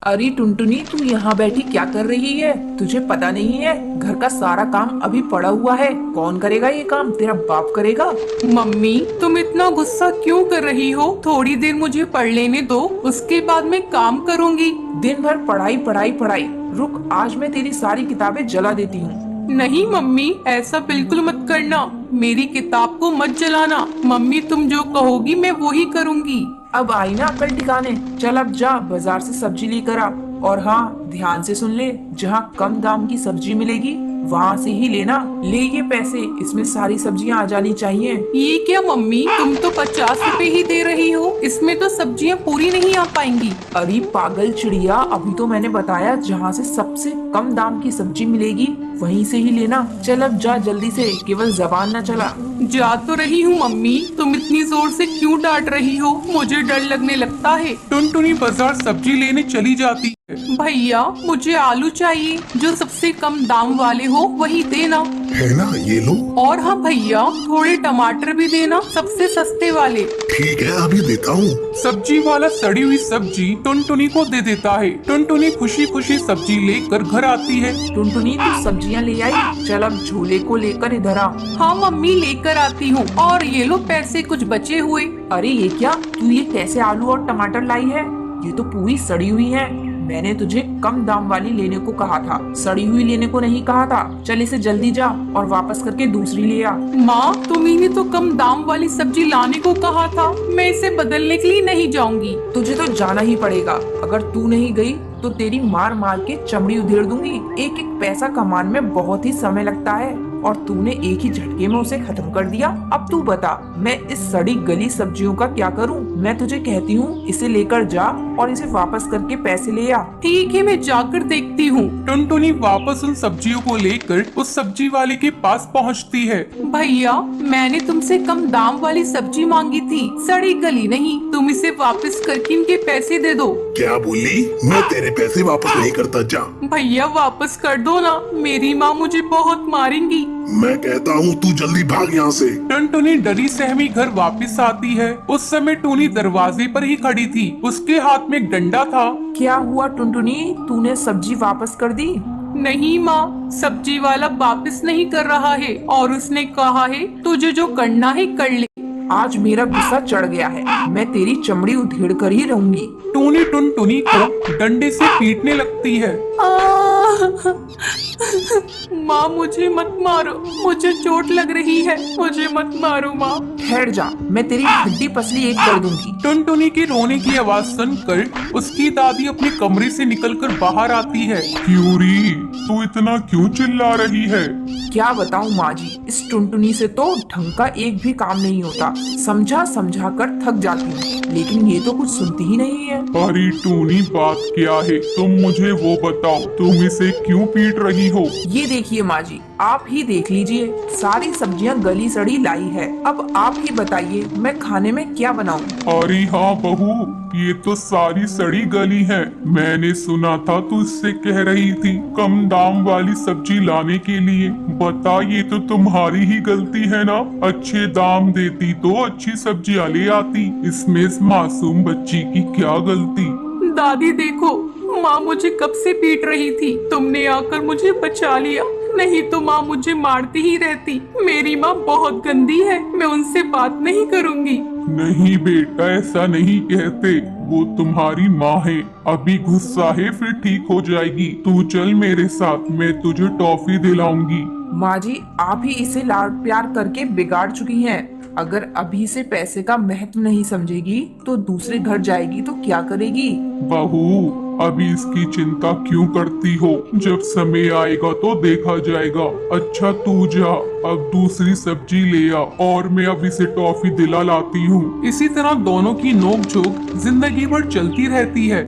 अरे टुनटुनी, तू यहाँ बैठी क्या कर रही है? तुझे पता नहीं है घर का सारा काम अभी पड़ा हुआ है। कौन करेगा ये काम? तेरा बाप करेगा। मम्मी, तुम इतना गुस्सा क्यों कर रही हो? थोड़ी देर मुझे पढ़ लेने दो, उसके बाद मैं काम करूंगी। दिन भर पढ़ाई पढ़ाई पढ़ाई। रुक, आज मैं तेरी सारी किताबें जला देती हूँ। नहीं मम्मी, ऐसा बिल्कुल मत करना। मेरी किताब को मत जलाना। मम्मी, तुम जो कहोगी मैं वो ही करूंगी। अब आई ना अकल ठिकाने। चल अब जा बाजार से सब्जी लेकर आ। और हाँ, ध्यान से सुन ले, जहाँ कम दाम की सब्जी मिलेगी वहाँ से ही लेना। ले ये पैसे, इसमें सारी सब्जियाँ आ जानी चाहिए। ये क्या मम्मी, तुम तो 50 रुपए ही दे रही हो। इसमें तो सब्जियां पूरी नहीं आ पाएंगी। अरे पागल चिड़िया, अभी तो मैंने बताया जहाँ से सबसे कम दाम की सब्जी मिलेगी वहीं से ही लेना। चल अब जा जल्दी से, केवल जबान न चला। जा तो रही हूँ मम्मी, तुम इतनी जोर से क्यों डांट रही हो? मुझे डर लगने लगता है। टुनटुनी बाजार सब्जी लेने चली जाती है। भैया, मुझे आलू चाहिए, जो सबसे कम दाम वाले हो वही देना। है ना, ये लो। और हाँ भैया, थोड़े टमाटर भी देना, सबसे सस्ते वाले। ठीक है, अभी देता हूँ। सब्जी वाला सड़ी हुई सब्जी टुनटुनी को दे देता है। टुनटुनी खुशी खुशी सब्जी लेकर घर आती है। टुनटुनी, तू सब्जियाँ ले आई? चल अब झोले को लेकर इधर आ। हाँ मम्मी, लेकर आती हूँ। और ये लो पैसे कुछ बचे हुए। अरे ये क्या, तू ये कैसे आलू और टमाटर लाई है? ये तो पूरी सड़ी हुई है। मैंने तुझे कम दाम वाली लेने को कहा था, सड़ी हुई लेने को नहीं कहा था। चल इसे जल्दी जा और वापस करके दूसरी ले आ। माँ, तुम्ही ने तो कम दाम वाली सब्जी लाने को कहा था। मैं इसे बदलने के लिए नहीं जाऊंगी। तुझे तो जाना ही पड़ेगा। अगर तू नहीं गई तो तेरी मार मार के चमड़ी उधेड़ दूंगी। एक एक पैसा कमाने में बहुत ही समय लगता है और तूने एक ही झटके में उसे खत्म कर दिया। अब तू बता, मैं इस सड़ी गली सब्जियों का क्या करूं? मैं तुझे कहती हूँ इसे लेकर जा और इसे वापस करके पैसे ले आ। ठीक है, मैं जाकर देखती हूँ। टुनटुनी वापस उन सब्जियों को लेकर उस सब्जी वाले के पास पहुंचती है। भैया, मैंने तुमसे कम दाम वाली सब्जी मांगी थी, सड़ी गली नहीं। तुम इसे वापस करके इनके पैसे दे दो। क्या बोली? मैं तेरे पैसे वापस नहीं करता। जा। भैया, वापस कर दो ना, मेरी माँ मुझे बहुत मारेंगी। मैं कहता हूँ तू जल्दी भाग यहाँ से। टुनटुनी डरी सहमी घर वापस आती है। उस समय टूनी दरवाजे पर ही खड़ी थी। उसके हाथ में एक डंडा था। क्या हुआ टुनटुनी, तूने सब्जी वापस कर दी? नहीं माँ, सब्जी वाला वापस नहीं कर रहा है और उसने कहा है तुझे जो करना है कर ले। आज मेरा गुस्सा चढ़ गया है, मैं तेरी चमड़ी उधेड़ कर ही रहूंगी। टूनी टुनटुनी को डंडे से पीटने लगती है। माँ, मुझे मत मारो, मुझे चोट लग रही है। मुझे मत मारो माँ। ठहर जा, मैं तेरी हड्डी पसली एक कर दूंगी। टुनटुनी के रोने की आवाज सुनकर उसकी दादी अपने कमरे से निकलकर बाहर आती है। क्यूरी, तू इतना क्यों चिल्ला रही है? क्या बताऊं माँ जी, इस टुनटुनी से तो ढंग का एक भी काम नहीं होता। समझा समझा कर थक जाती हूँ, लेकिन ये तो कुछ सुनती ही नहीं है। अरे टूनी, बात क्या है? तुम मुझे वो बताओ, तुम इसे क्यों पीट रही हो? ये देखिए माँ जी, आप ही देख लीजिए, सारी सब्जियां गली सड़ी लाई है। अब आप ही बताइए मैं खाने में क्या बनाऊं? अरे हाँ बहू, ये तो सारी सड़ी गली है। मैंने सुना था तू इससे कह रही थी कम दाम वाली सब्जी लाने के लिए। बता, ये तो तुम्हारी ही गलती है ना। अच्छे दाम देती तो अच्छी सब्जियां ले आती। इसमें इस मासूम बच्ची की क्या गलती? दादी देखो, माँ मुझे कब से पीट रही थी, तुमने आकर मुझे बचा लिया। नहीं तो माँ मुझे मारती ही रहती। मेरी माँ बहुत गंदी है, मैं उनसे बात नहीं करूँगी। नहीं बेटा, ऐसा नहीं कहते। वो तुम्हारी माँ है। अभी गुस्सा है, फिर ठीक हो जाएगी। तू चल मेरे साथ, मैं तुझे टॉफी दिलाऊंगी। माँ जी, आप ही इसे लाड प्यार करके बिगाड़ चुकी हैं। अगर अभी से पैसे का महत्व नहीं समझेगी तो दूसरे घर जाएगी तो क्या करेगी? बहू, अभी इसकी चिंता क्यों करती हो? जब समय आएगा तो देखा जाएगा। अच्छा तू जा, अब दूसरी सब्जी ले आ और मैं अब इसे टॉफी दिला लाती हूँ। इसी तरह दोनों की नोक झोंक जिंदगी भर चलती रहती है।